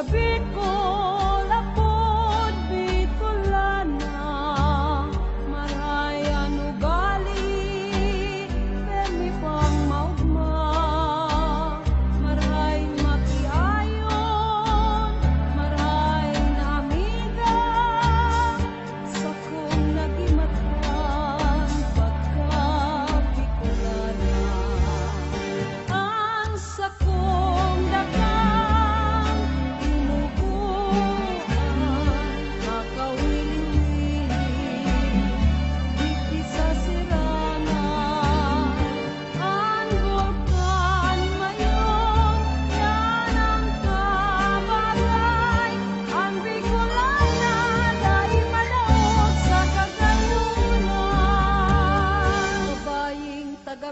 Bicol, apod Bicolana, marayan ugali, permi pang maugma, maray makiayon, maray na amiga, sa kong nagimatan, pagka Bicolana. Ang sakong dakang inuguan, makawiling-wiling, di sa sirana. Ang bulkan mayon, yan ang kabaray. Ang Bicolana, dahil manaog sa kagayunan. Babaying taga